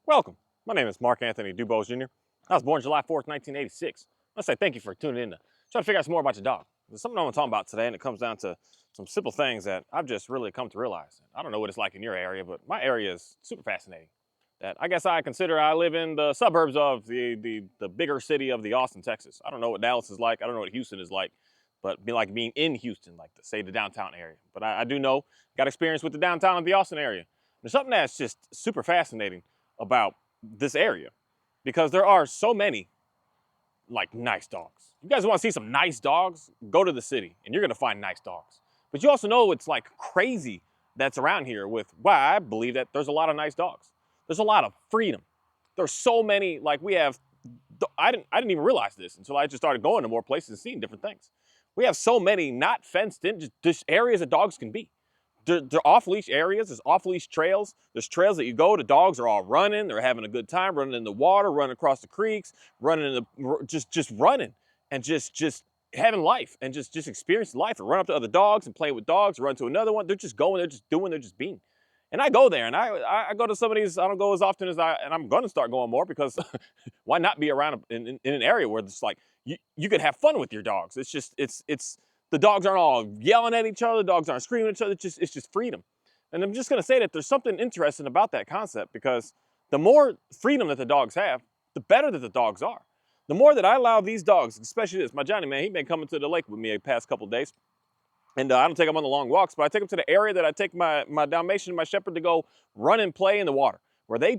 Welcome. My name is Mark Anthony Dubose Jr. I was born July 4th, 1986. I say thank you for tuning in to try to figure out some more about your dog. There's something I want to talk about today, and it comes down to some simple things that I've just really come to realize. I don't know what it's like in your area, but my area is super fascinating. That I guess I consider I live in the suburbs of the bigger city of the Austin, Texas. I don't know what Dallas is like. I don't know what Houston is like, but be like being in Houston, like say the downtown area. But I do know, got experience with the downtown of the Austin area. There's something that's just super fascinating about this area because there are so many like nice dogs. You guys want to see some nice dogs? Go to the city and you're going to find nice dogs. But you also know it's like crazy that's around here with why I believe that there's a lot of nice dogs. There's a lot of freedom. There's so many, like we have, I didn't even realize this until I just started going to more places and seeing different things. We have so many not fenced in, just areas that dogs can be. They're off-leash areas, there's off-leash trails. There's trails that you go, the dogs are all running, they're having a good time, running in the water, running across the creeks, running in the, just running and just having life and just experiencing life and run up to other dogs and play with dogs, run to another one. They're just going, they're just doing, they're just being. And I go there and I go to some of these, I don't go as often as and I'm gonna start going more because why not be around in an area where it's like, you could have fun with your dogs. It's just, it's, the dogs aren't all yelling at each other. The dogs aren't screaming at each other. It's just freedom. And I'm just going to say that there's something interesting about that concept because the more freedom that the dogs have, the better that the dogs are. The more that I allow these dogs, especially this, my Johnny, man, he's been coming to the lake with me the past couple of days. And I don't take them on the long walks, but I take them to the area that I take my Dalmatian and my Shepherd to go run and play in the water, where they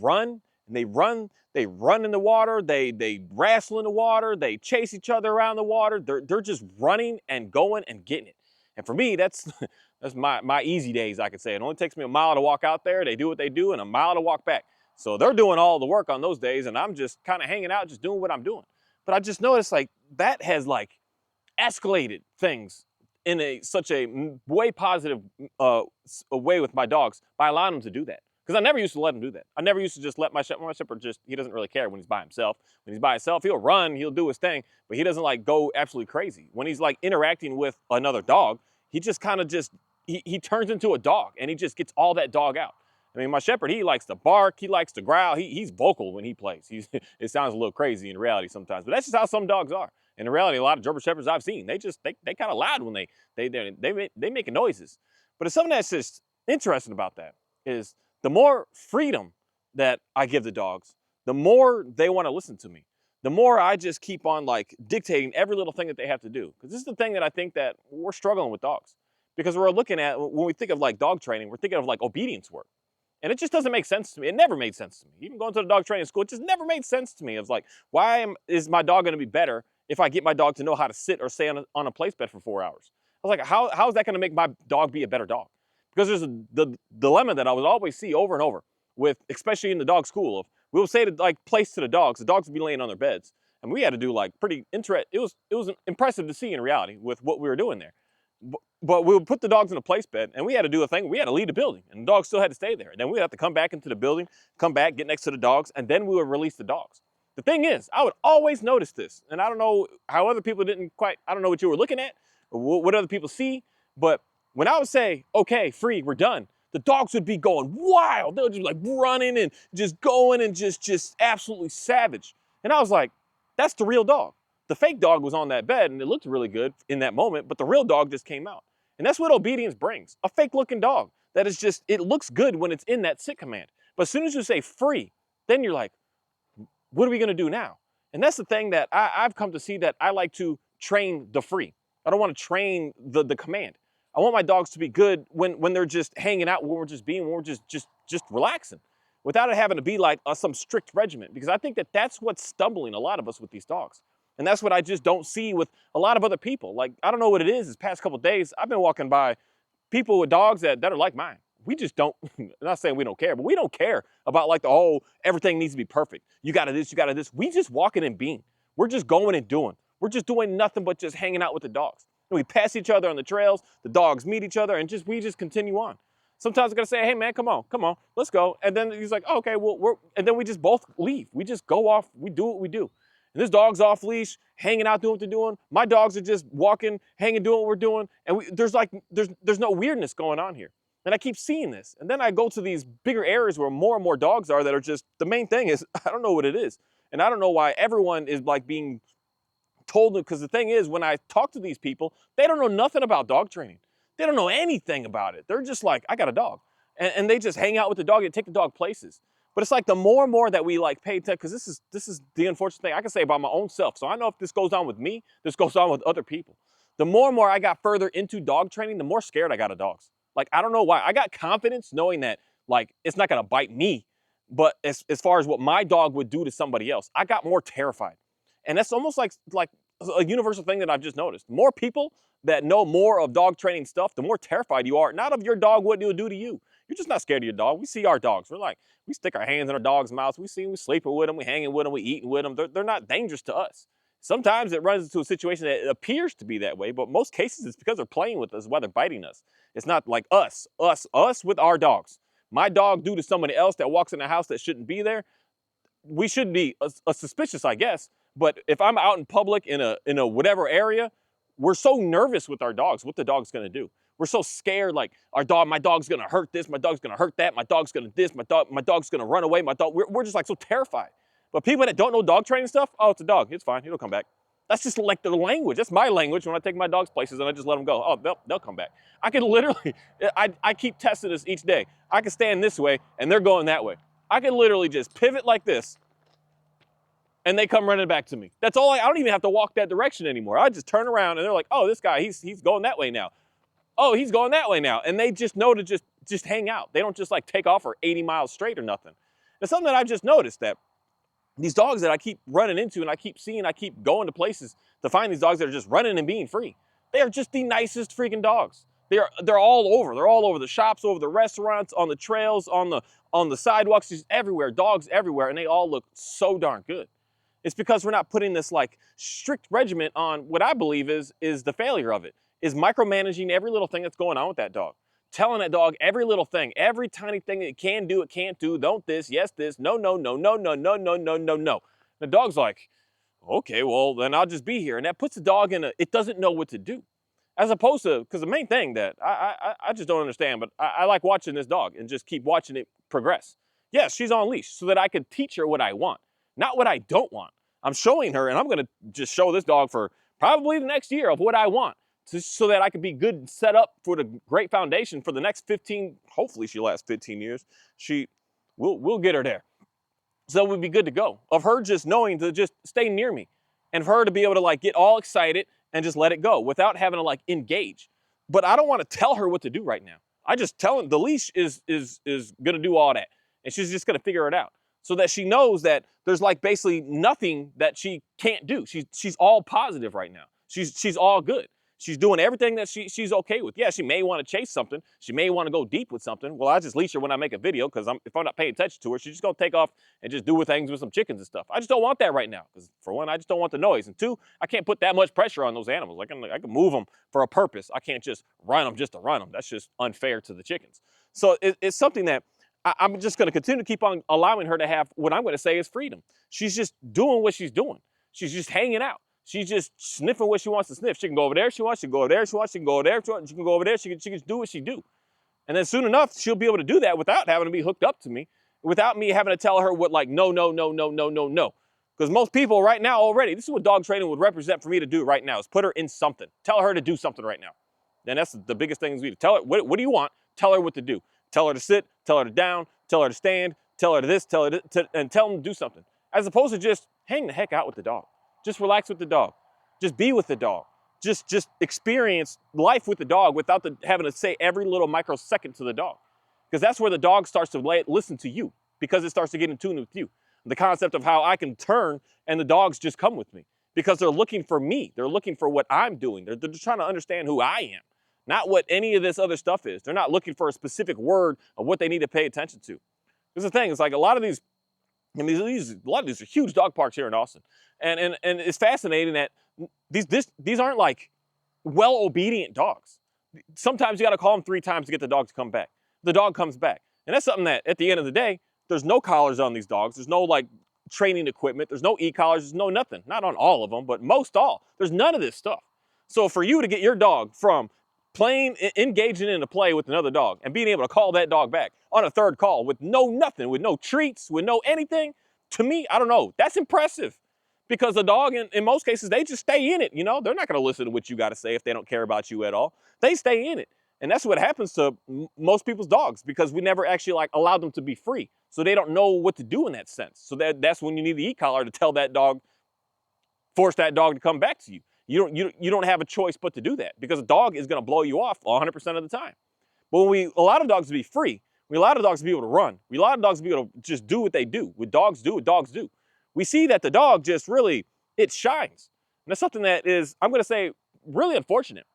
run and they run in the water, they wrestle in the water, they chase each other around the water. They're just running and going and getting it. And for me, that's my easy days, I could say. It only takes me a mile to walk out there. They do what they do and a mile to walk back. So they're doing all the work on those days, and I'm just kind of hanging out, just doing what I'm doing. But I just noticed like that has like escalated things in such a way positive a way with my dogs by allowing them to do that. Because I never used to let him do that. I never used to just let my Shepherd just, he doesn't really care when he's by himself. When he's by himself, he'll run, he'll do his thing, but he doesn't like go absolutely crazy. When he's like interacting with another dog, he just kind of he turns into a dog and he just gets all that dog out. I mean, my Shepherd, he likes to bark, he likes to growl, he's vocal when he plays. It sounds a little crazy in reality sometimes, but that's just how some dogs are. In reality, a lot of German Shepherds I've seen, they kind of loud when they making noises. But it's something that's just interesting about that is the more freedom that I give the dogs, the more they want to listen to me. The more I just keep on like dictating every little thing that they have to do. Because this is the thing that I think that we're struggling with dogs. Because we're looking at, when we think of like dog training, we're thinking of like obedience work. And it just doesn't make sense to me. It never made sense to me. Even going to the dog training school, it just never made sense to me. It was like, is my dog going to be better if I get my dog to know how to sit or stay on a place bed for 4 hours? I was like, how is that going to make my dog be a better dog? Because there's the dilemma that I would always see over and over with, especially in the dog school, of we will say to like place to the dogs would be laying on their beds. And we had to do like pretty it was impressive to see in reality with what we were doing there. But we would put the dogs in a place bed and we had to do a thing. We had to leave the building and the dogs still had to stay there. And then we'd have to come back into the building, come back, get next to the dogs, and then we would release the dogs. The thing is, I would always notice this. And I don't know how other people I don't know what you were looking at or what other people see, but when I would say, okay, free, we're done, the dogs would be going wild. They would just like running and just going and just absolutely savage. And I was like, that's the real dog. The fake dog was on that bed and it looked really good in that moment, but the real dog just came out. And that's what obedience brings. A fake looking dog that is just, it looks good when it's in that sit command. But as soon as you say free, then you're like, what are we gonna do now? And that's the thing that I've come to see, that I like to train the free. I don't want to train the command. I want my dogs to be good when they're just hanging out, when we're just relaxing, without it having to be like some strict regimen. Because I think that that's what's stumbling a lot of us with these dogs. And that's what I just don't see with a lot of other people. Like, I don't know what it is. This past couple of days, I've been walking by people with dogs that are like mine. We just don't, I'm not saying we don't care, but we don't care about like the whole, everything needs to be perfect. You got to this, you got to this. We just walking and being. We're just going and doing. We're just doing nothing but just hanging out with the dogs. And we pass each other on the trails. The dogs meet each other and we just continue on. Sometimes I'm going to say, hey man, come on, let's go. And then he's like, oh, okay, well, and then we just both leave. We just go off. We do what we do. And this dog's off leash, hanging out, doing what they're doing. My dogs are just walking, hanging, doing what we're doing. And there's no weirdness going on here. And I keep seeing this. And then I go to these bigger areas where more and more dogs are that are just, the main thing is, I don't know what it is. And I don't know why everyone is like being told, because the thing is, when I talk to these people, they don't know nothing about dog training. They don't know anything about it. They're just like, I got a dog. And they just hang out with the dog and take the dog places. But it's like the more and more that we like pay attention, because this is the unfortunate thing I can say about my own self. So I know if this goes on with me, this goes on with other people. The more and more I got further into dog training, the more scared I got of dogs. Like, I don't know why. I got confidence knowing that, like, it's not going to bite me. But as far as what my dog would do to somebody else, I got more terrified. And that's almost like a universal thing that I've just noticed. More people that know more of dog training stuff, the more terrified you are, not of your dog, what it will do to you. You're just not scared of your dog. We see our dogs. We're like, we stick our hands in our dog's mouth. We see them, we sleeping with them, we hanging with them, we eating with them. They're not dangerous to us. Sometimes it runs into a situation that appears to be that way, but most cases it's because they're playing with us while they're biting us. It's not like us with our dogs. My dog do to somebody else that walks in the house that shouldn't be there, we should be suspicious, I guess. But if I'm out in public in a whatever area, we're so nervous with our dogs, what the dog's gonna do. We're so scared, like my dog's gonna hurt this, my dog's gonna hurt that, my dog's gonna this, my dog's gonna run away, we're just like so terrified. But people that don't know dog training stuff, oh, it's a dog, it's fine, it'll come back. That's just like the language. That's my language when I take my dogs places and I just let them go. Oh, they'll come back. I can literally, I keep testing this each day. I can stand this way and they're going that way. I can literally just pivot like this and they come running back to me. That's all. I don't even have to walk that direction anymore. I just turn around and they're like, oh, this guy, he's going that way now. Oh, he's going that way now. And they just know to just hang out. They don't just like take off for 80 miles straight or nothing. It's something that I've just noticed, that these dogs that I keep running into and I keep seeing, I keep going to places to find these dogs that are just running and being free. They are just the nicest freaking dogs. They're all over. They're all over the shops, over the restaurants, on the trails, on the sidewalks, just everywhere, dogs everywhere, and they all look so darn good. It's because we're not putting this like strict regiment on what I believe is the failure of it, is micromanaging every little thing that's going on with that dog. Telling that dog every little thing, every tiny thing that it can do, it can't do, don't this, yes this, no, no, no, no, no, no, no, no, no, no. The dog's like, okay, well, then I'll just be here. And that puts the dog in it doesn't know what to do. As opposed to, because the main thing that I just don't understand, but I like watching this dog and just keep watching it progress. Yes, she's on leash so that I can teach her what I want, not what I don't want. I'm showing her, and I'm going to just show this dog for probably the next year of what I want, so that I can be good and set up for the great foundation for the next 15, hopefully she lasts 15 years. We'll get her there. So we'll be good to go. Of her just knowing to just stay near me, and for her to be able to like get all excited and just let it go without having to like engage. But I don't want to tell her what to do right now. I just tell her the leash is gonna do all that. And she's just gonna figure it out, so that she knows that there's like basically nothing that she can't do. She's all positive right now. She's all good. She's doing everything that she's okay with. Yeah, she may want to chase something. She may want to go deep with something. Well, I just leash her when I make a video, because if I'm not paying attention to her, she's just going to take off and just do things with some chickens and stuff. I just don't want that right now, because for one, I just don't want the noise. And two, I can't put that much pressure on those animals. I can move them for a purpose. I can't just run them just to run them. That's just unfair to the chickens. So it's something that I'm just going to continue to keep on allowing her to have what I'm going to say is freedom. She's just doing what she's doing. She's just hanging out. She's just sniffing what she wants to sniff. She can go over there if she wants. She can go over there if she wants. She can go over there if she wants. She can go over there. She can just do what she do. And then soon enough, she'll be able to do that without having to be hooked up to me, without me having to tell her what, like, no, no, no, no, no, no, no. Because most people right now already, this is what dog training would represent for me to do right now, is put her in something. Tell her to do something right now. And that's the biggest thing is we tell her, what do you want? Tell her what to do. Tell her to sit, tell her to down, tell her to stand, tell her to this, tell her to, and tell them to do something. As opposed to just hang the heck out with the dog. Just relax with the dog. Just be with the dog. Just experience life with the dog without having to say every little microsecond to the dog. Because that's where the dog starts to listen to you, because it starts to get in tune with you. The concept of how I can turn and the dogs just come with me, because they're looking for me. They're looking for what I'm doing. They're just trying to understand who I am, not what any of this other stuff is. They're not looking for a specific word of what they need to pay attention to. Because the thing is, like, a lot of these are huge dog parks here in Austin. And it's fascinating that these aren't like well-obedient dogs. Sometimes you got to call them 3 times to get the dog to come back. The dog comes back. And that's something that at the end of the day, there's no collars on these dogs. There's no like training equipment. There's no e-collars. There's no nothing. Not on all of them, but most all. There's none of this stuff. So for you to get your dog from engaging in a play with another dog and being able to call that dog back on a third call with no nothing, with no treats, with no anything, to me, I don't know, that's impressive. Because the dog, in most cases, they just stay in it, you know? They're not gonna listen to what you gotta say if they don't care about you at all. They stay in it. And that's what happens to most people's dogs, because we never actually like allowed them to be free. So they don't know what to do in that sense. So that's when you need the e-collar to tell that dog, force that dog to come back to you. You don't have a choice but to do that, because a dog is gonna blow you off 100% of the time. But when we allow the dogs to be free, we allow the dogs to be able to run, we allow the dogs to be able to just do what they do. What dogs do. We see that the dog just really, it shines. And that's something that is, I'm gonna say, really unfortunate.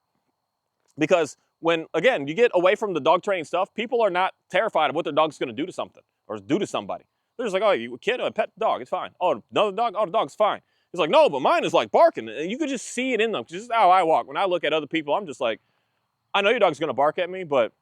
Because when, again, you get away from the dog training stuff, people are not terrified of what their dog's gonna do to something or do to somebody. They're just like, oh, you a kid, pet the dog, it's fine. Oh, another dog, oh, the dog's fine. It's like, no, but mine is like barking. And you could just see it in them. Just how I walk. When I look at other people, I'm just like, I know your dog's gonna bark at me, but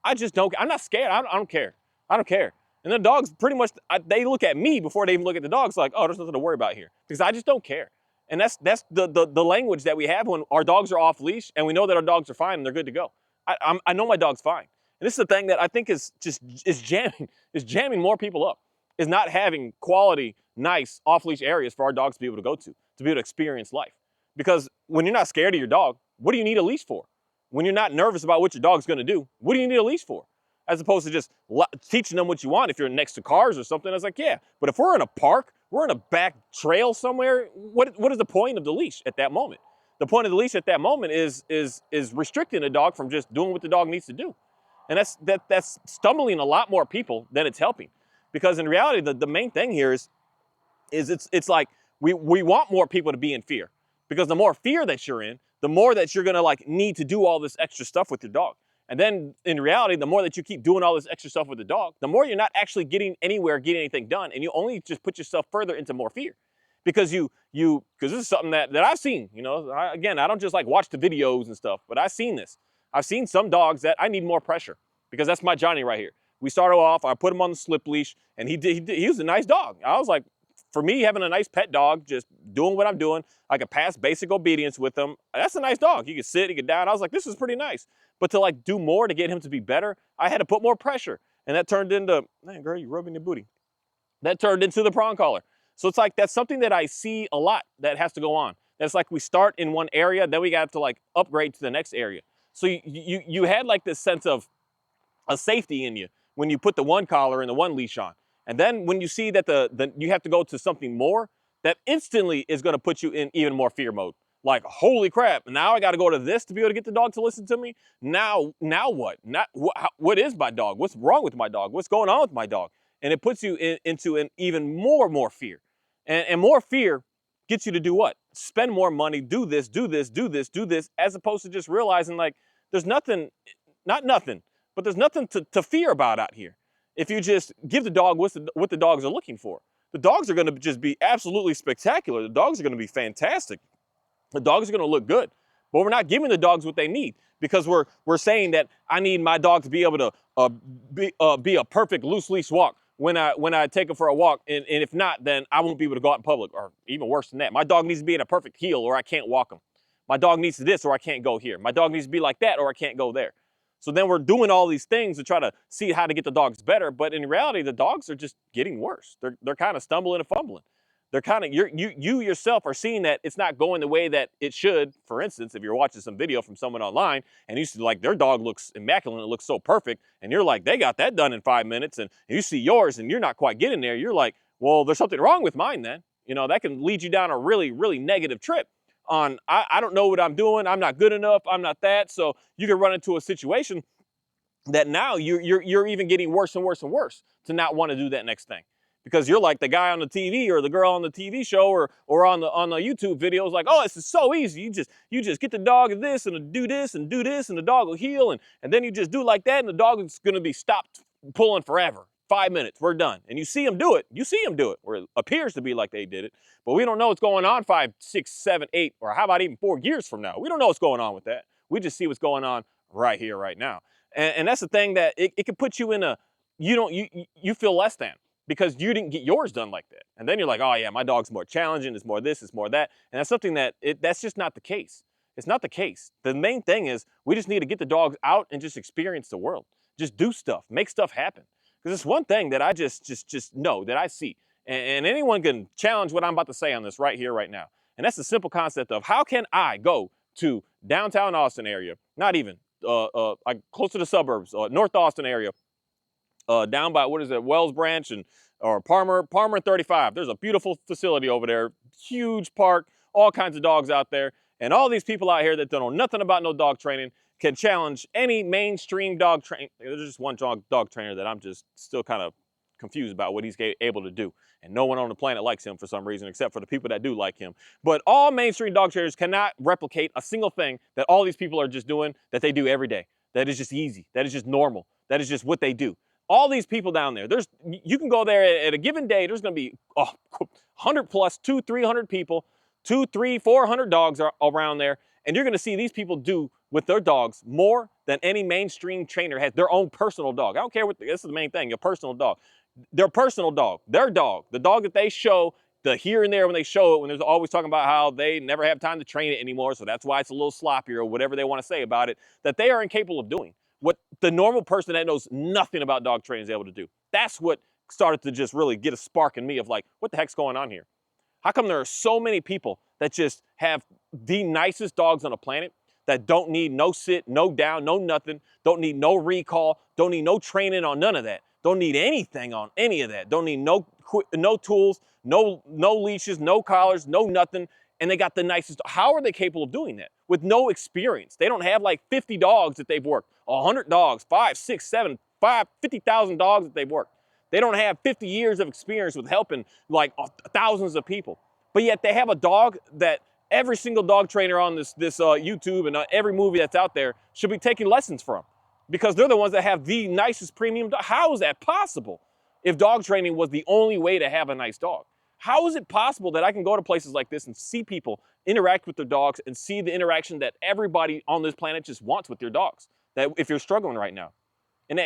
I just don't, I'm not scared. I don't care. I don't care. And the dogs pretty much, they look at me before they even look at the dogs like, oh, there's nothing to worry about here. Because I just don't care. And that's the language that we have when our dogs are off leash and we know that our dogs are fine and they're good to go. I know my dog's fine. And this is the thing that I think is jamming more people up, is not having quality, nice off-leash areas for our dogs to be able to go to be able to experience life. Because when you're not scared of your dog, what do you need a leash for? When you're not nervous about what your dog's gonna do, what do you need a leash for? As opposed to just teaching them what you want. If you're next to cars or something, it's like, yeah. But if we're in a park, we're in a back trail somewhere, what is the point of the leash at that moment? The point of the leash at that moment is restricting the dog from just doing what the dog needs to do. And that's stumbling a lot more people than it's helping. Because in reality, the main thing here is it's like we want more people to be in fear. Because the more fear that you're in, the more that you're gonna like need to do all this extra stuff with your dog. And then in reality, the more that you keep doing all this extra stuff with the dog, the more you're not actually getting anywhere, getting anything done. And you only just put yourself further into more fear. Because because this is something that I've seen, you know, again, I don't just like watch the videos and stuff, but I've seen this. I've seen some dogs that I need more pressure, because that's my Johnny right here. We started off, I put him on the slip leash, and he was a nice dog. I was like, for me, having a nice pet dog, just doing what I'm doing, I could pass basic obedience with him. That's a nice dog. He could sit, he could down. I was like, this is pretty nice. But to like do more to get him to be better, I had to put more pressure. And that turned into, man, girl, you rubbing your booty. That turned into the prong collar. So it's like, that's something that I see a lot that has to go on. That's like we start in one area, then we got to like upgrade to the next area. So you had like this sense of a safety in you when you put the one collar and the one leash on. And then when you see that you have to go to something more, that instantly is gonna put you in even more fear mode. Like, holy crap, now I gotta go to this to be able to get the dog to listen to me? Now what? What is my dog? What's wrong with my dog? What's going on with my dog? And it puts you into an even more fear. And more fear gets you to do what? Spend more money, do this, as opposed to just realizing like, there's nothing, not nothing, but there's nothing to fear about out here. If you just give the dog what the dogs are looking for. The dogs are gonna just be absolutely spectacular. The dogs are gonna be fantastic. The dogs are gonna look good. But we're not giving the dogs what they need, because we're saying that I need my dog to be able to be a perfect loose leash walk when I take him for a walk, and if not, then I won't be able to go out in public, or even worse than that. My dog needs to be in a perfect heel or I can't walk him. My dog needs this or I can't go here. My dog needs to be like that or I can't go there. So then we're doing all these things to try to see how to get the dogs better, but in reality, the dogs are just getting worse. They're kind of stumbling and fumbling. They're kind of, you yourself are seeing that it's not going the way that it should. For instance, if you're watching some video from someone online and you see like their dog looks immaculate, it looks so perfect, and you're like, they got that done in 5 minutes, and you see yours and you're not quite getting there, you're like, well, there's something wrong with mine then. You know, that can lead you down a really, really negative trip on, I don't know what I'm doing, I'm not good enough, I'm not that. So you can run into a situation that now you're even getting worse and worse and worse to not want to do that next thing. Because you're like the guy on the TV or the girl on the TV show or on the YouTube videos, like, oh, this is so easy. You just get the dog this and do this and the dog will heal, and then you just do like that and the dog is gonna be stopped pulling forever. 5 minutes, we're done. And you see them do it. Or it appears to be like they did it. But we don't know what's going on 5, 6, 7, 8, or how about even 4 years from now? We don't know what's going on with that. We just see what's going on right here, right now. And that's the thing, that it can put you in a, you feel less than, because you didn't get yours done like that. And then you're like, oh yeah, my dog's more challenging, it's more this, it's more that. And that's something that, that's just not the case. It's not the case. The main thing is we just need to get the dogs out and just experience the world. Just do stuff, make stuff happen. Because it's one thing that I just know that I see. And anyone can challenge what I'm about to say on this right here, right now. And that's the simple concept of how can I go to downtown Austin area, not even, like close to the suburbs, North Austin area, down by, what is it, Wells Branch and or Palmer and 35. There's a beautiful facility over there, huge park, all kinds of dogs out there. And all these people out here that don't know nothing about no dog training can challenge any mainstream dog train. There's just one dog trainer that I'm just still kind of confused about what he's able to do. And no one on the planet likes him for some reason, except for the people that do like him. But all mainstream dog trainers cannot replicate a single thing that all these people are just doing that they do every day. That is just easy. That is just normal. That is just what they do. All these people down there, you can go there at a given day, there's going to be 100 plus, 200, 300 people, 200, 300, 400 dogs are around there. And you're going to see these people do with their dogs more than any mainstream trainer has their own personal dog. I don't care what, this is the main thing, your personal dog. Their personal dog, their dog, the dog that they show, the here and there when they show it, when there's always talking about how they never have time to train it anymore, so that's why it's a little sloppier or whatever they want to say about it, that they are incapable of doing what the normal person that knows nothing about dog training is able to do. That's what started to just really get a spark in me of like, what the heck's going on here? How come there are so many people that just have the nicest dogs on the planet that don't need no sit, no down, no nothing, don't need no recall, don't need no training on none of that, don't need anything on any of that, don't need no tools, no leashes, no collars, no nothing, and they got the nicest. How are they capable of doing that with no experience? They don't have like 50 dogs that they've worked, 100 dogs, 5, 6, 7, 50,000 dogs that they've worked. They don't have 50 years of experience with helping like thousands of people. But yet they have a dog that every single dog trainer on this YouTube and every movie that's out there should be taking lessons from, because they're the ones that have the nicest premium dog. How is that possible if dog training was the only way to have a nice dog? How is it possible that I can go to places like this and see people interact with their dogs and see the interaction that everybody on this planet just wants with their dogs, that if you're struggling right now? And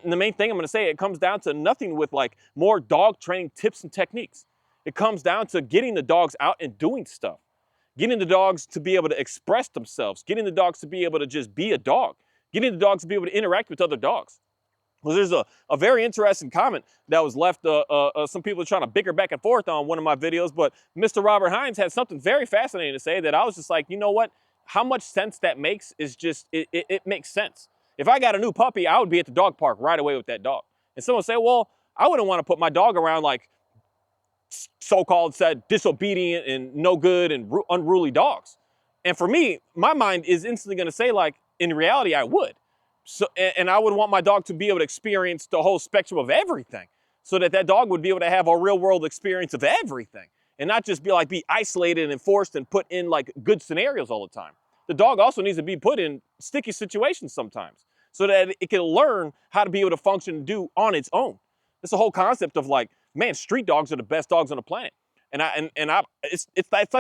the main thing I'm going to say, it comes down to nothing with like more dog training tips and techniques. It comes down to getting the dogs out and doing stuff, getting the dogs to be able to express themselves, getting the dogs to be able to just be a dog, getting the dogs to be able to interact with other dogs. Well, there's a very interesting comment that was left. Some people are trying to bicker back and forth on one of my videos, but Mr. Robert Hines had something very fascinating to say that I was just like, you know what? How much sense that makes is just, it makes sense. If I got a new puppy, I would be at the dog park right away with that dog. And someone say, well, I wouldn't want to put my dog around like so-called said disobedient and no good and unruly dogs. And for me, my mind is instantly going to say like, in reality, I would. So, and I would want my dog to be able to experience the whole spectrum of everything, so that that dog would be able to have a real world experience of everything and not just be isolated and forced and put in like good scenarios all the time. The dog also needs to be put in sticky situations sometimes so that it can learn how to be able to function and do on its own. It's the whole concept of like, man, street dogs are the best dogs on the planet. That's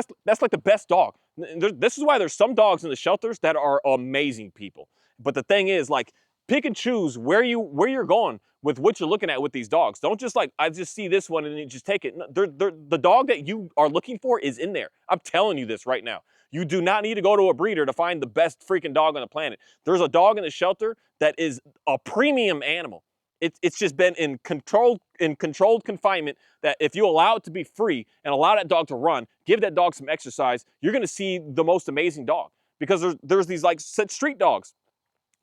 like the best dog. This is why there's some dogs in the shelters that are amazing people. But the thing is, like, pick and choose where you're going with what you're looking at with these dogs. Don't just like, I just see this one and you just take it. The dog that you are looking for is in there. I'm telling you this right now. You do not need to go to a breeder to find the best freaking dog on the planet. There's a dog in the shelter that is a premium animal. It's just been in controlled confinement, that if you allow it to be free and allow that dog to run, give that dog some exercise, you're going to see the most amazing dog. Because there's these like street dogs.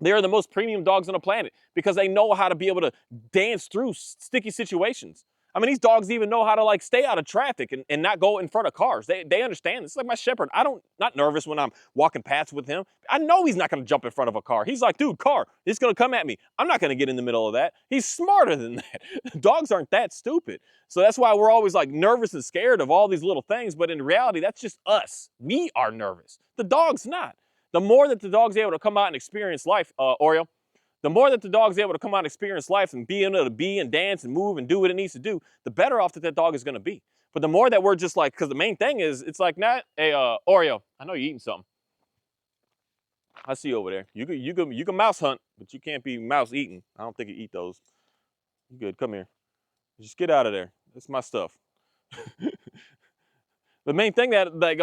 They are the most premium dogs on the planet because they know how to be able to dance through sticky situations. I mean, these dogs even know how to like stay out of traffic and not go in front of cars. They understand. It's like my shepherd. Not nervous when I'm walking past with him. I know he's not going to jump in front of a car. He's like, dude, car, it's going to come at me. I'm not going to get in the middle of that. He's smarter than that. Dogs aren't that stupid. So that's why we're always like nervous and scared of all these little things. But in reality, that's just us. We are nervous. The dog's not. The more that the dog's able to come out and experience life, Oreo, the more that the dog's able to come out and experience life and be able to be and dance and move and do what it needs to do, the better off that dog is going to be. But the more that we're just like, because the main thing is, it's like, not, hey, Oreo, I know you're eating something. I see you over there. You can mouse hunt, but you can't be mouse eating. I don't think you eat those. You good? Come here. Just get out of there. That's my stuff. The main thing that like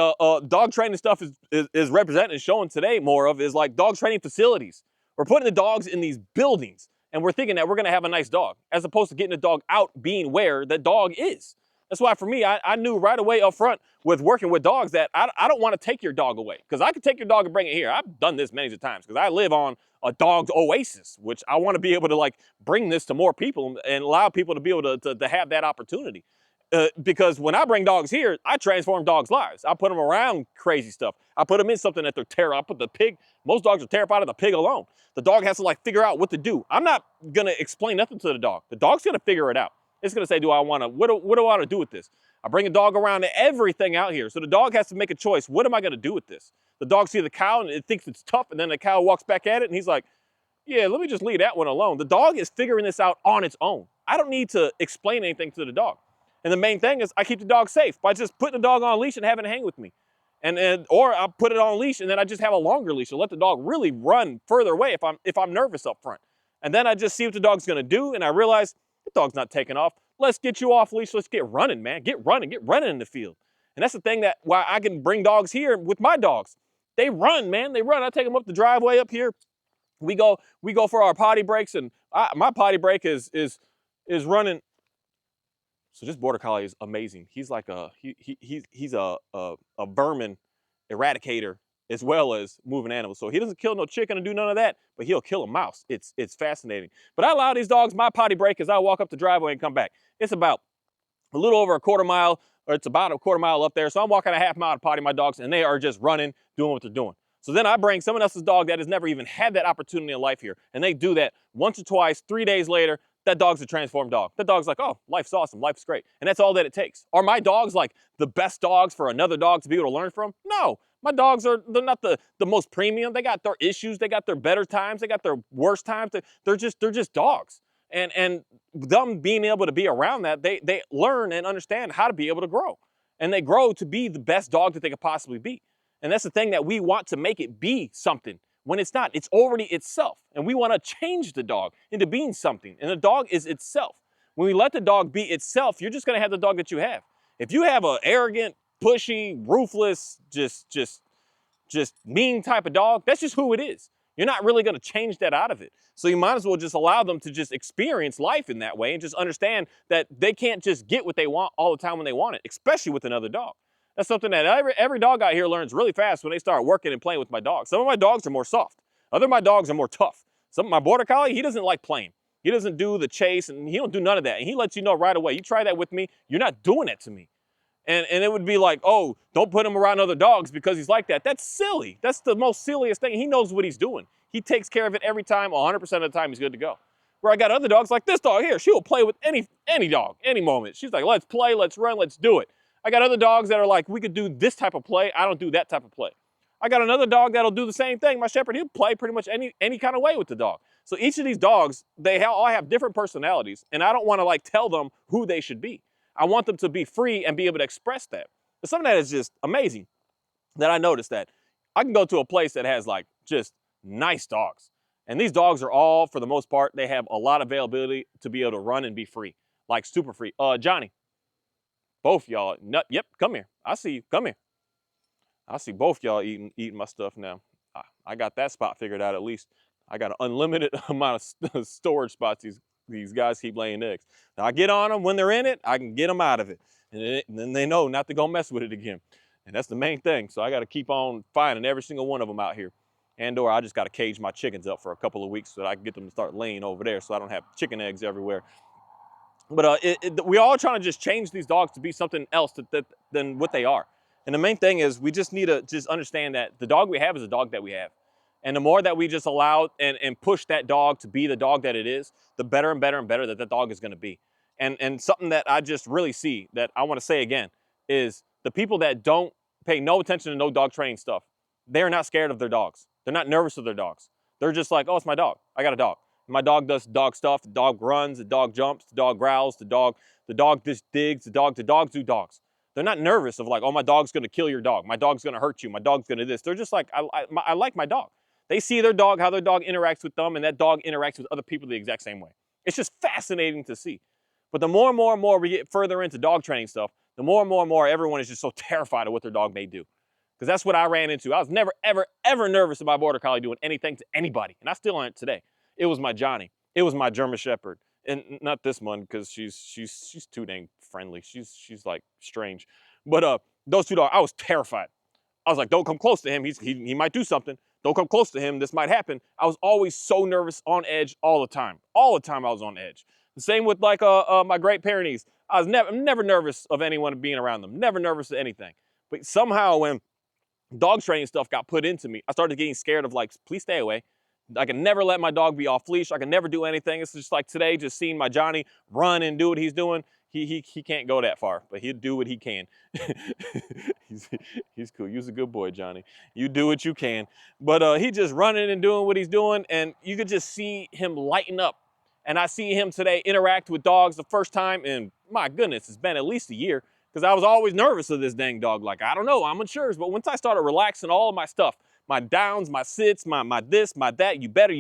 dog training stuff is represented and showing today more of is like dog training facilities. We're putting the dogs in these buildings and we're thinking that we're gonna have a nice dog, as opposed to getting the dog out being where the dog is. That's why for me, I knew right away up front with working with dogs that I don't want to take your dog away, because I could take your dog and bring it here. I've done this many times because I live on a dog's oasis, which I want to be able to like bring this to more people and allow people to be able to have that opportunity. Because when I bring dogs here, I transform dogs' lives. I put them around crazy stuff. I put them in something that they're terrified. I put the pig, most dogs are terrified of the pig alone. The dog has to like figure out what to do. I'm not gonna explain nothing to the dog. The dog's gonna figure it out. It's gonna say, what do I wanna do with this? I bring a dog around to everything out here. So the dog has to make a choice. What am I gonna do with this? The dog sees the cow and it thinks it's tough, and then the cow walks back at it and he's like, yeah, let me just leave that one alone. The dog is figuring this out on its own. I don't need to explain anything to the dog. And the main thing is I keep the dog safe by just putting the dog on a leash and having it hang with me. Or I put it on a leash and then I just have a longer leash and let the dog really run further away if I'm nervous up front. And then I just see what the dog's gonna do, and I realize the dog's not taking off. Let's get you off leash. Let's get running, man. Get running in the field. And that's the thing that why I can bring dogs here with my dogs. They run, man. They run. I take them up the driveway up here. We go for our potty breaks, and my potty break is running. So this border collie is amazing. He's like he's a vermin eradicator as well as moving animals. So he doesn't kill no chicken and do none of that, but he'll kill a mouse. It's fascinating. But I allow these dogs my potty break as I walk up the driveway and come back. It's about a little over a quarter mile, or it's about a quarter mile up there. So I'm walking a half mile to potty my dogs, and they are just running, doing what they're doing. So then I bring someone else's dog that has never even had that opportunity in life here, and they do that once or twice. 3 days later, that dog's a transformed dog. That dog's like, oh, life's awesome, life's great. And that's all that it takes. Are my dogs like the best dogs for another dog to be able to learn from? No. My dogs they're not the most premium. They got their issues, they got their better times, they got their worst times. They're just dogs. And them being able to be around that, they learn and understand how to be able to grow. And they grow to be the best dog that they could possibly be. And that's the thing, that we want to make it be something when it's not. It's already itself. And we want to change the dog into being something. And the dog is itself. When we let the dog be itself, you're just going to have the dog that you have. If you have an arrogant, pushy, ruthless, just mean type of dog, that's just who it is. You're not really going to change that out of it. So you might as well just allow them to just experience life in that way and just understand that they can't just get what they want all the time when they want it, especially with another dog. That's something that every dog out here learns really fast when they start working and playing with my dogs. Some of my dogs are more soft. Other of my dogs are more tough. Some of my border collie, he doesn't like playing. He doesn't do the chase, and he don't do none of that. And he lets you know right away, you try that with me, you're not doing that to me. And it would be like, oh, don't put him around other dogs because he's like that. That's silly. That's the most silliest thing. He knows what he's doing. He takes care of it every time. 100% of the time, he's good to go. Where I got other dogs like this dog here. She will play with any dog, any moment. She's like, let's play, let's run, let's do it. I got other dogs that are like, we could do this type of play. I don't do that type of play. I got another dog that'll do the same thing. My shepherd, he'll play pretty much any kind of way with the dog. So each of these dogs, they all have different personalities, and I don't want to like tell them who they should be. I want them to be free and be able to express that. But something that is just amazing that I noticed, that I can go to a place that has like just nice dogs. And these dogs are all, for the most part, they have a lot of availability to be able to run and be free, like super free. Johnny, both y'all, yep, come here. I see you, come here. I see both y'all eating my stuff now. I got that spot figured out at least. I got an unlimited amount of storage spots these guys keep laying eggs. Now I get on them when they're in it, I can get them out of it. And then they know not to go mess with it again. And that's the main thing. So I got to keep on finding every single one of them out here. And/or I just got to cage my chickens up for a couple of weeks so that I can get them to start laying over there so I don't have chicken eggs everywhere. But we all trying to just change these dogs to be something else than what they are. And the main thing is we just need to just understand that the dog we have is a dog that we have. And the more that we just allow and push that dog to be the dog that it is, the better and better and better that dog is going to be. And something that I just really see that I want to say again is the people that don't pay no attention to no dog training stuff, they're not scared of their dogs. They're not nervous of their dogs. They're just like, oh, it's my dog. I got a dog. My dog does dog stuff. The dog runs. The dog jumps. The dog growls. The dog just digs. The dogs do dogs. They're not nervous of like, oh, my dog's going to kill your dog. My dog's going to hurt you. My dog's going to this. They're just like, I like my dog. They see their dog, how their dog interacts with them, and that dog interacts with other people the exact same way. It's just fascinating to see. But the more and more we get further into dog training stuff, the more and more and more everyone is just so terrified of what their dog may do. Because that's what I ran into. I was never, ever, ever nervous of my Border Collie doing anything to anybody. And I still aren't today. It was my Johnny. It was my German Shepherd. And not this one, because she's too dang friendly. She's like strange. But those two dogs, I was terrified. I was like, don't come close to him. He might do something. Don't come close to him. This might happen. I was always so nervous, on edge all the time. All the time I was on edge. The same with like my Great Pyrenees. I was never nervous of anyone being around them. Never nervous of anything. But somehow when dog training stuff got put into me, I started getting scared of like, please stay away. I can never let my dog be off leash. I can never do anything. It's just like today, just seeing my Johnny run and do what he's doing. He can't go that far, but he'll do what he can. he's cool. You're a good boy, Johnny. You do what you can. But he just running and doing what he's doing, and you could just see him lighten up. And I see him today interact with dogs the first time, and my goodness, it's been at least a year, because I was always nervous of this dang dog. Like, I don't know, I'm unsure. But once I started relaxing all of my stuff, my downs, my sits, my this, my that, you better.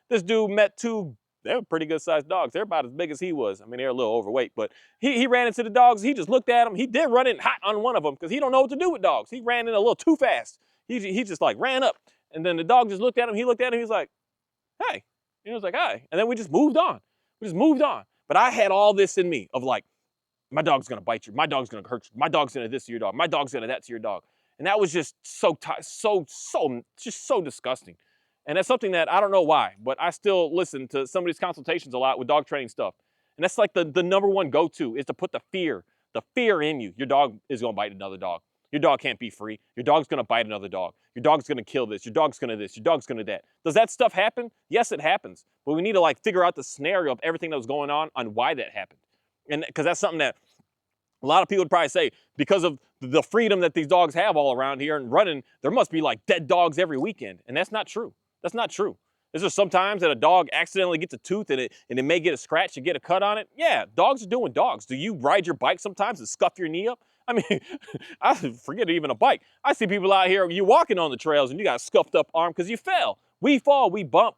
This dude met two, they were pretty good sized dogs. They're about as big as he was. I mean, they're a little overweight, but he ran into the dogs. He just looked at them. He did run in hot on one of them because he don't know what to do with dogs. He ran in a little too fast. He just like ran up. And then the dog just looked at him. He looked at him. He's like, hey. He was like, hi. And then we just moved on. But I had all this in me of like, my dog's gonna bite you. My dog's gonna hurt you. My dog's gonna this to your dog. My dog's gonna that to your dog. And that was just so disgusting. And that's something that I don't know why, but I still listen to some of these consultations a lot with dog training stuff. And that's like the number one go-to is to put the fear in you. Your dog is gonna bite another dog. Your dog can't be free. Your dog's gonna bite another dog. Your dog's gonna kill this. Your dog's gonna this. Your dog's gonna that. Does that stuff happen? Yes, it happens. But we need to like figure out the scenario of everything that was going on why that happened. And because that's something that a lot of people would probably say, because of the freedom that these dogs have all around here and running, there must be like dead dogs every weekend. And that's not true. That's not true. There's just sometimes that a dog accidentally gets a tooth and it may get a scratch and get a cut on it. Yeah, dogs are doing dogs. Do you ride your bike sometimes and scuff your knee up? I mean, I forget even a bike. I see people out here, you're walking on the trails and you got a scuffed up arm because you fell. We fall, we bump,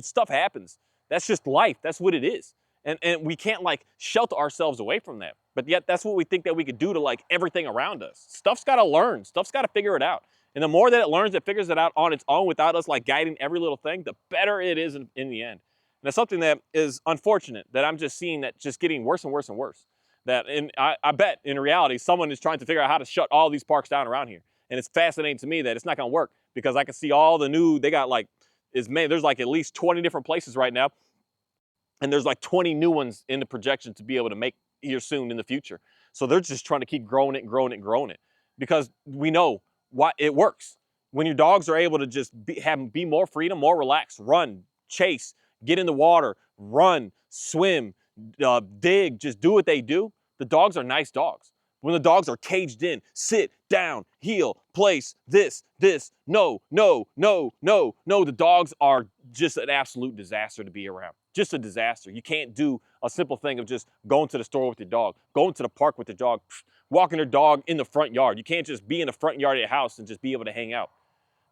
stuff happens. That's just life. That's what it is. And we can't like shelter ourselves away from that. But yet that's what we think that we could do to like everything around us. Stuff's got to learn. Stuff's got to figure it out. And the more that it learns, it figures it out on its own without us like guiding every little thing, the better it is in the end. And it's something that is unfortunate that I'm just seeing that just getting worse and worse and worse. I bet in reality, someone is trying to figure out how to shut all these parks down around here. And it's fascinating to me that it's not going to work because I can see all the new, they got like, there's like at least 20 different places right now. And there's like 20 new ones in the projection to be able to make here soon in the future. So they're just trying to keep growing it because we know why it works. When your dogs are able to just be more freedom, more relaxed, run, chase, get in the water, run, swim, dig, just do what they do, the dogs are nice dogs. When the dogs are caged in, sit down, heel, place, this, no, the dogs are just an absolute disaster to be around. Just a disaster. You can't do a simple thing of just going to the store with your dog, going to the park with your dog, walking your dog in the front yard. You can't just be in the front yard of your house and just be able to hang out.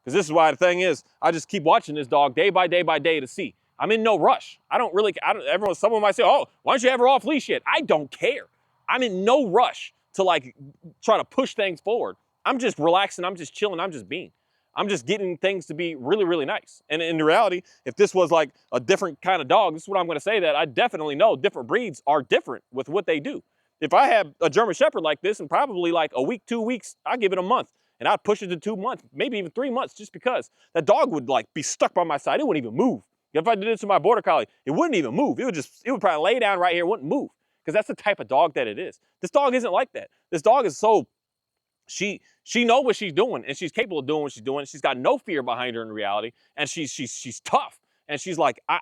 Because this is why the thing is, I just keep watching this dog day by day to see. I'm in no rush. Someone might say, oh, why don't you have her off leash yet? I don't care. I'm in no rush to like try to push things forward. I'm just relaxing. I'm just chilling. I'm just being. I'm just getting things to be really, really nice. And in reality, if this was like a different kind of dog, this is what I'm going to say, that I definitely know different breeds are different with what they do. If I have a German Shepherd like this and probably like a week, 2 weeks, I'd give it a month. And I'd push it to 2 months, maybe even 3 months, just because that dog would like be stuck by my side. It wouldn't even move. If I did it to my Border Collie, it wouldn't even move. It would probably lay down right here, wouldn't move. Because that's the type of dog that it is. This dog isn't like that. This dog is so, she knows what she's doing and she's capable of doing what she's doing. She's got no fear behind her in reality. And she's tough. And she's like, I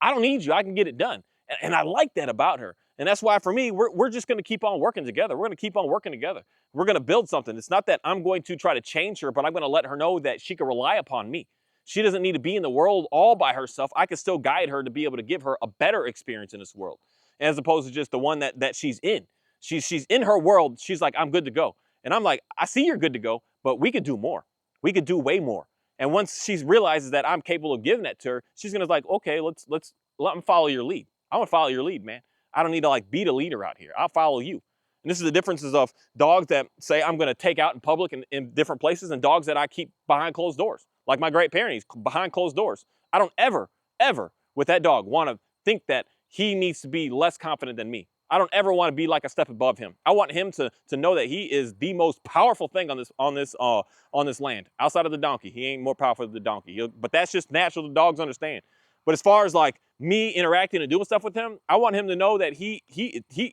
don't need you. I can get it done. And I like that about her. And that's why for me, we're just going to keep on working together. We're going to keep on working together. We're going to build something. It's not that I'm going to try to change her, but I'm going to let her know that she can rely upon me. She doesn't need to be in the world all by herself. I can still guide her to be able to give her a better experience in this world, as opposed to just the one that she's in. She's in her world. She's like, I'm good to go. And I'm like, I see you're good to go, but we could do more. We could do way more. And once she realizes that I'm capable of giving that to her, she's going to like, okay, let me follow your lead. I want to follow your lead, man. I don't need to like be the leader out here. I'll follow you. And this is the differences of dogs that say I'm going to take out in public and in different places, and dogs that I keep behind closed doors. Like my Great Pyrenees, behind closed doors. I don't ever, ever, with that dog, want to think that he needs to be less confident than me. I don't ever want to be like a step above him. I want him to know that he is the most powerful thing on this land. Outside of the donkey, he ain't more powerful than the donkey. But that's just natural. The dogs understand. But as far as like me interacting and doing stuff with him, I want him to know that he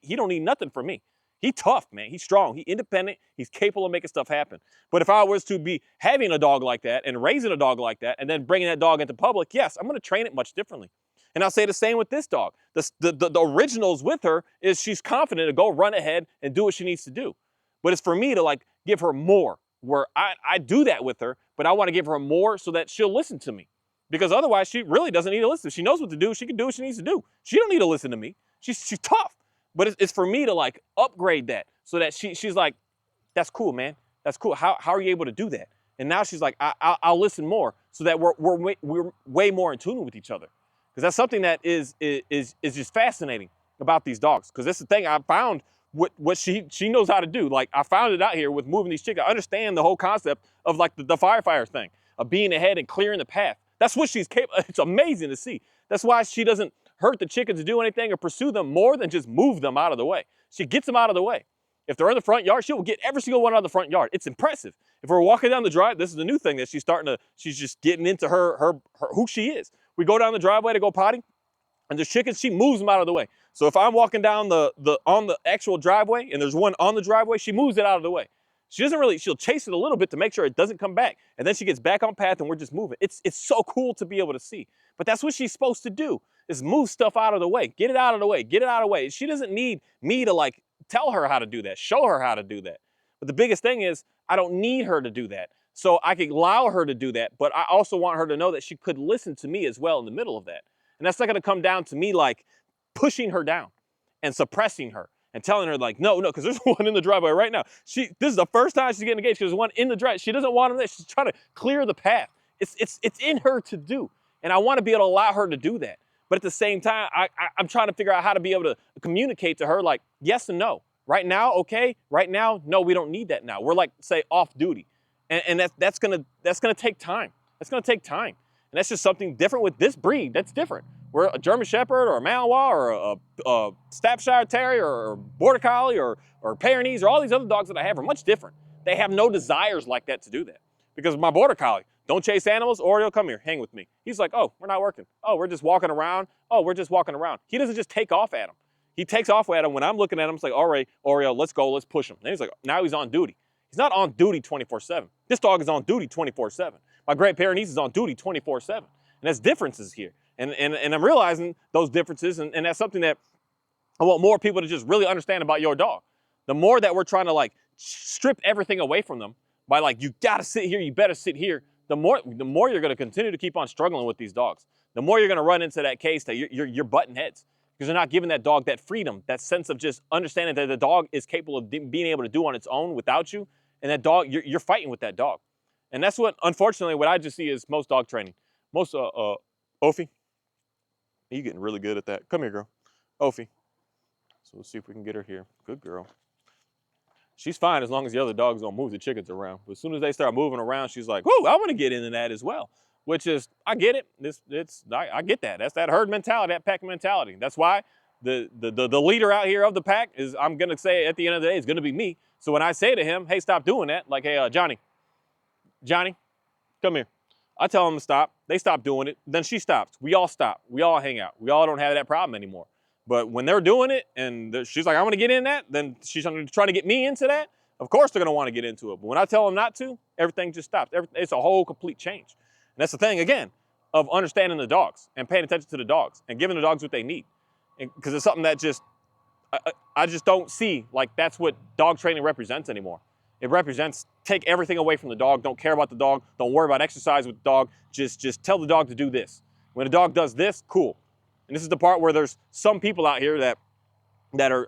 don't need nothing from me. He tough, man. He's strong. He independent. He's capable of making stuff happen. But if I was to be having a dog like that and raising a dog like that and then bringing that dog into public, yes, I'm going to train it much differently. And I'll say the same with this dog. The originals with her is she's confident to go run ahead and do what she needs to do. But it's for me to like give her more, where I do that with her, but I want to give her more so that she'll listen to me. Because otherwise she really doesn't need to listen. She knows what to do. She can do what she needs to do. She don't need to listen to me. She's tough. But it's for me to like upgrade that so that she's like, that's cool, man. That's cool. How are you able to do that? And now she's like, I'll listen more so that we're way more in tune with each other. Because that's something that is just fascinating about these dogs. Because that's the thing I found what she knows how to do. Like I found it out here with moving these chickens. I understand the whole concept of like the firefighter thing, of being ahead and clearing the path. That's what she's capable. It's amazing to see. That's why she doesn't hurt the chickens to do anything or pursue them more than just move them out of the way. She gets them out of the way. If they're in the front yard, she will get every single one out of the front yard. It's impressive. If we're walking down the drive, this is the new thing that she's just getting into her who she is. We go down the driveway to go potty, and there's chickens, she moves them out of the way. So if I'm walking down on the actual driveway and there's one on the driveway, she moves it out of the way. She'll chase it a little bit to make sure it doesn't come back. And then she gets back on path and we're just moving. It's so cool to be able to see. But that's what she's supposed to do, is move stuff out of the way. Get it out of the way. Get it out of the way. She doesn't need me to like tell her how to do that, show her how to do that. But the biggest thing is I don't need her to do that. So I can allow her to do that, but I also want her to know that she could listen to me as well in the middle of that. And that's not going to come down to me like pushing her down and suppressing her and telling her like, no, because there's one in the driveway right now. This is the first time she's getting engaged. There's one in the driveway. She doesn't want him there. She's trying to clear the path. It's in her to do. And I want to be able to allow her to do that. But at the same time, I'm trying to figure out how to be able to communicate to her like yes and no. Right now, okay. Right now, no, we don't need that now. We're like, say, off duty. And that's gonna take time. That's gonna take time. And that's just something different with this breed. That's different. We're a German Shepherd or a Malinois or a Staffordshire Terrier or Border Collie or Pyrenees or all these other dogs that I have are much different. They have no desires like that to do that. Because my Border Collie, don't chase animals. Oreo, come here, hang with me. He's like, oh, we're not working. Oh, we're just walking around. Oh, we're just walking around. He doesn't just take off at him. He takes off at him when I'm looking at him. It's like, all right, Oreo, let's go, let's push him. And he's like, now he's on duty. He's not on duty 24/7. This dog is on duty 24/7. My Great Pyrenees is on duty 24/7. And there's differences here. And I'm realizing those differences, and that's something that I want more people to just really understand about your dog. The more that we're trying to like strip everything away from them by like, you gotta sit here, you better sit here, the more you're gonna continue to keep on struggling with these dogs. The more you're gonna run into that case that you're butting heads. Because you're not giving that dog that freedom, that sense of just understanding that the dog is capable of being able to do on its own without you. And that dog, you're fighting with that dog. And that's what, unfortunately, what I just see is most dog training. Most, Ophi, you getting really good at that. Come here, girl. Ophi. So let's see if we can get her here. Good girl. She's fine as long as the other dogs don't move the chickens around. But as soon as they start moving around, she's like, whoa, I want to get into that as well. Which is, I get it. I get that. That's that herd mentality, that pack mentality. That's why the leader out here of the pack is, I'm going to say at the end of the day, it's going to be me. So when I say to him, hey, stop doing that, like, hey, Johnny, come here. I tell him to stop. They stop doing it. Then she stops. We all stop. We all hang out. We all don't have that problem anymore. But when they're doing it and she's like, I want to get in that, then she's trying to get me into that. Of course they're going to want to get into it. But when I tell them not to, everything just stops. It's a whole complete change. And that's the thing, again, of understanding the dogs and paying attention to the dogs and giving the dogs what they need. Because it's something that I just don't see like that's what dog training represents anymore. It represents take everything away from the dog, don't care about the dog, don't worry about exercise with the dog, just tell the dog to do this. When a dog does this, cool. And this is the part where there's some people out here that are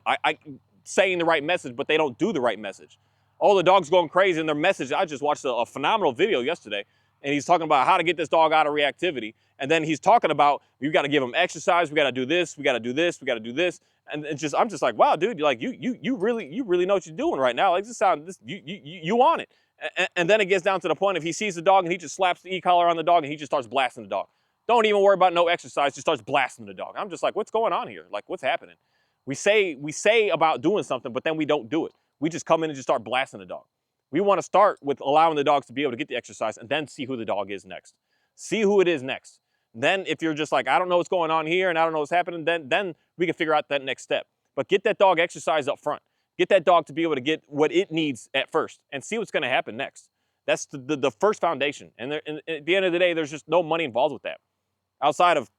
saying the right message, but they don't do the right message. All the dogs going crazy in their message. I just watched a phenomenal video yesterday. and he's talking about how to get this dog out of reactivity. And then he's talking about, you got to give him exercise. We got to do this. We got to do this. We got to do this. And it's just, I'm just like, wow, dude, like you really know what you're doing right now. Like you want it. And then it gets down to the point if he sees the dog and he just slaps the e-collar on the dog and he just starts blasting the dog. Don't even worry about no exercise. Just starts blasting the dog. I'm just like, what's going on here? Like, what's happening? We say about doing something, but then we don't do it. We just come in and just start blasting the dog. We want to start with allowing the dogs to be able to get the exercise and then see who the dog is next. See who it is next. Then if you're just like, I don't know what's going on here and I don't know what's happening, then we can figure out that next step. But get that dog exercise up front. Get that dog to be able to get what it needs at first and see what's going to happen next. That's the first foundation. And at the end of the day, there's just no money involved with that. Outside of,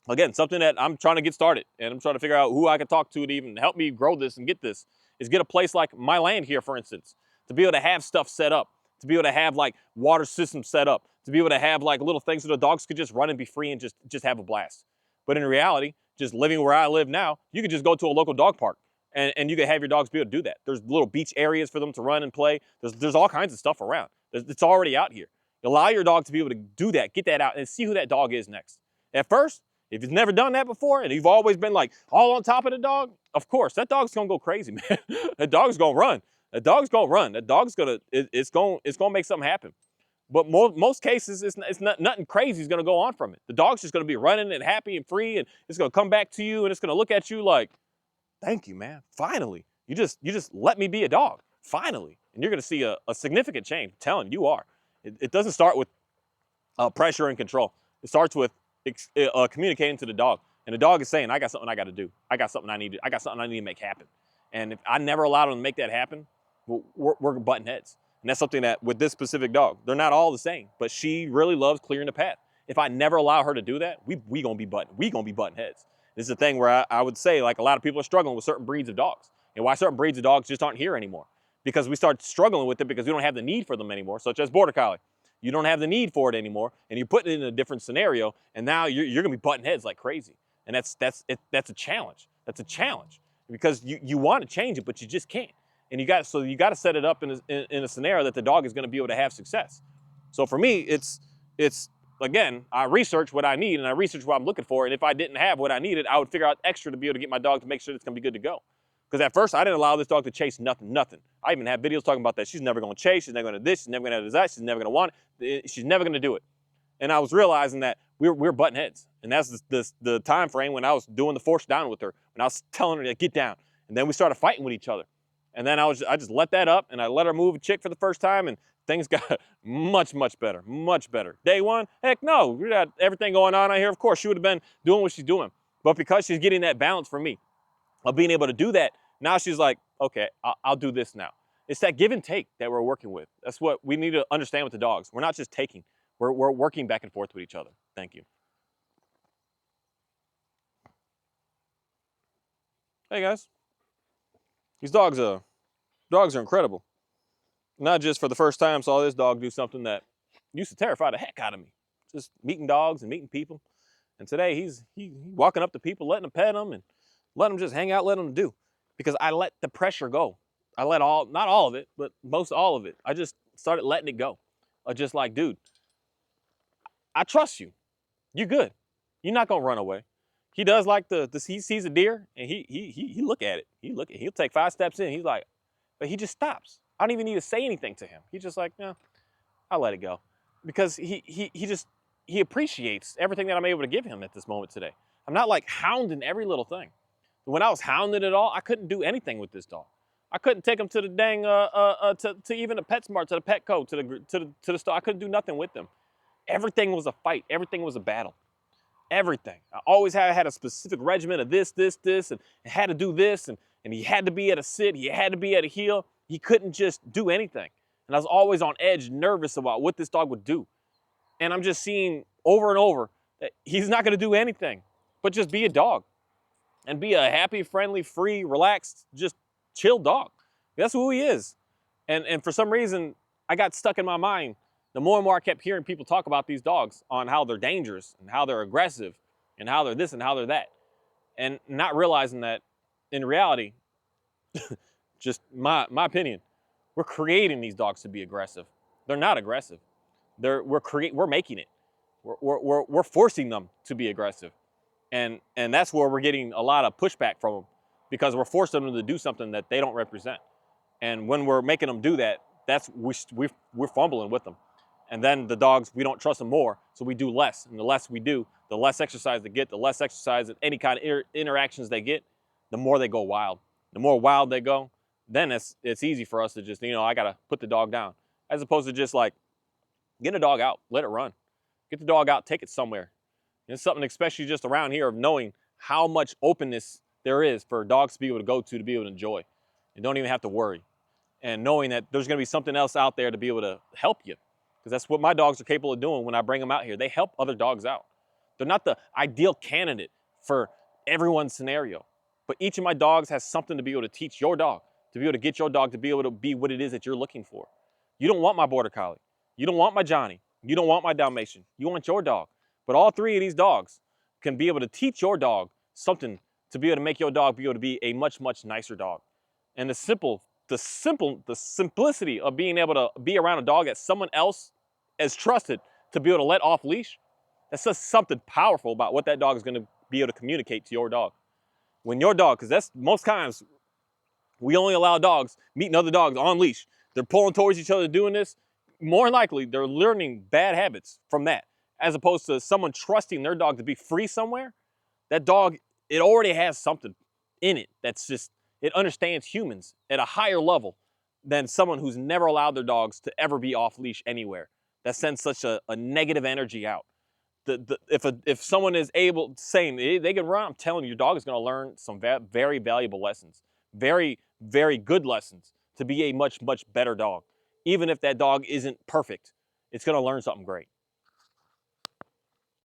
again, something that I'm trying to get started and I'm trying to figure out who I can talk to even help me grow this and get this, is get a place like my land here, for instance, to be able to have stuff set up, to be able to have like water systems set up, to be able to have like little things so the dogs could just run and be free and just have a blast. But in reality, just living where I live now, you could just go to a local dog park and you can have your dogs be able to do that. There's little beach areas for them to run and play. There's all kinds of stuff around. It's already out here. Allow your dog to be able to do that, get that out, and see who that dog is next. At first, if you've never done that before and you've always been like all on top of the dog, of course, that dog's gonna go crazy, man. That dog's gonna run. That dog's gonna run. That dog's gonna, it's gonna make something happen. But most cases, it's not nothing crazy is gonna go on from it. The dog's just gonna be running and happy and free, and it's gonna come back to you and it's gonna look at you like, thank you, man. Finally, you just let me be a dog. Finally, and you're gonna see a significant change. I'm telling you, are. It doesn't start with pressure and control. It starts with communicating to the dog, and the dog is saying, I got something I got to do. I got something I need to make happen. And if I never allowed them to make that happen, we're butting heads. And that's something that with this specific dog, they're not all the same, but she really loves clearing the path. If I never allow her to do that, we gonna be butting heads. This is the thing where I would say, like, a lot of people are struggling with certain breeds of dogs, and why certain breeds of dogs just aren't here anymore, because we start struggling with it because we don't have the need for them anymore, such as Border Collie. You don't have the need for it anymore, and you put it in a different scenario, and now you're gonna be butting heads like crazy. And that's a challenge. That's a challenge because you want to change it, but you just can't. And you got to set it up in a scenario that the dog is going to be able to have success. So for me, it's again, I research what I need and I research what I'm looking for. And if I didn't have what I needed, I would figure out extra to be able to get my dog to make sure it's going to be good to go. Because at first I didn't allow this dog to chase nothing. I even have videos talking about that. She's never going to chase. She's never going to this. She's never going to do that. She's never going to want it. She's never going to do it. And I was realizing that we're butting heads. And that's the time frame when I was doing the force down with her. When I was telling her to get down. And then we started fighting with each other. And then I just let that up and I let her move a chick for the first time and things got much better. Day one, heck no, we got everything going on out here. Of course, she would have been doing what she's doing. But because she's getting that balance from me, of being able to do that, now she's like, okay, I'll do this now. It's that give and take that we're working with. That's what we need to understand with the dogs. We're not just taking, we're working back and forth with each other. Thank you. Hey guys. These dogs are incredible. Not just for the first time saw this dog do something that used to terrify the heck out of me. Just meeting dogs and meeting people. And today he's walking up to people, letting them pet them and letting them just hang out, letting them do. Because I let the pressure go. I let not all of it, but most all of it. I just started letting it go. I just like, dude, I trust you. You're good. You're not gonna run away. He does like he sees a deer and he look at it. He'll take 5 steps in. He's like, but he just stops. I don't even need to say anything to him. He's just like, no, I'll let it go. Because he appreciates everything that I'm able to give him at this moment today. I'm not like hounding every little thing. When I was hounding it all, I couldn't do anything with this dog. I couldn't take him to the dang to even a PetSmart, to the Petco, to the store. I couldn't do nothing with them. Everything was a fight. Everything was a battle. Everything. I always had a specific regimen of this, and had to do this, and he had to be at a sit, he had to be at a heel. He couldn't just do anything. And I was always on edge, nervous about what this dog would do. And I'm just seeing over and over that he's not gonna do anything, but just be a dog. And be a happy, friendly, free, relaxed, just chill dog. That's who he is. And for some reason, I got stuck in my mind. The more and more I kept hearing people talk about these dogs on how they're dangerous and how they're aggressive and how they're this and how they're that. And not realizing that in reality, just my opinion, we're creating these dogs to be aggressive. They're not aggressive. We're making it. We're forcing them to be aggressive, and that's where we're getting a lot of pushback from them, because we're forcing them to do something that they don't represent. And when we're making them do that, that's we're fumbling with them. And then the dogs, we don't trust them more, so we do less. And the less we do, the less exercise they get, the less exercise, any kind of interactions they get, the more they go wild. The more wild they go, then it's easy for us to just, I got to put the dog down. As opposed to just like, get a dog out, let it run. Get the dog out, take it somewhere. And it's something especially just around here of knowing how much openness there is for dogs to be able to go to be able to enjoy. And don't even have to worry. And knowing that there's going to be something else out there to be able to help you. Because that's what my dogs are capable of doing when I bring them out here. They help other dogs out. They're not the ideal candidate for everyone's scenario. But each of my dogs has something to be able to teach your dog, to be able to get your dog to be able to be what it is that you're looking for. You don't want my Border Collie. You don't want my Johnny. You don't want my Dalmatian. You want your dog. But all three of these dogs can be able to teach your dog something to be able to make your dog be able to be a much, much nicer dog. And the simplicity of being able to be around a dog that someone else has trusted to be able to let off leash, that's just something powerful about what that dog is going to be able to communicate to your dog. When your dog, because that's most times we only allow dogs meeting other dogs on leash. They're pulling towards each other doing this. More than likely, they're learning bad habits from that, as opposed to someone trusting their dog to be free somewhere. That dog, it already has something in it that's just, it understands humans at a higher level than someone who's never allowed their dogs to ever be off leash anywhere. That sends such a negative energy out. If someone is able, saying they can run, I'm telling you, your dog is going to learn some very valuable lessons, very, very good lessons to be a much, much better dog. Even if that dog isn't perfect, it's going to learn something great.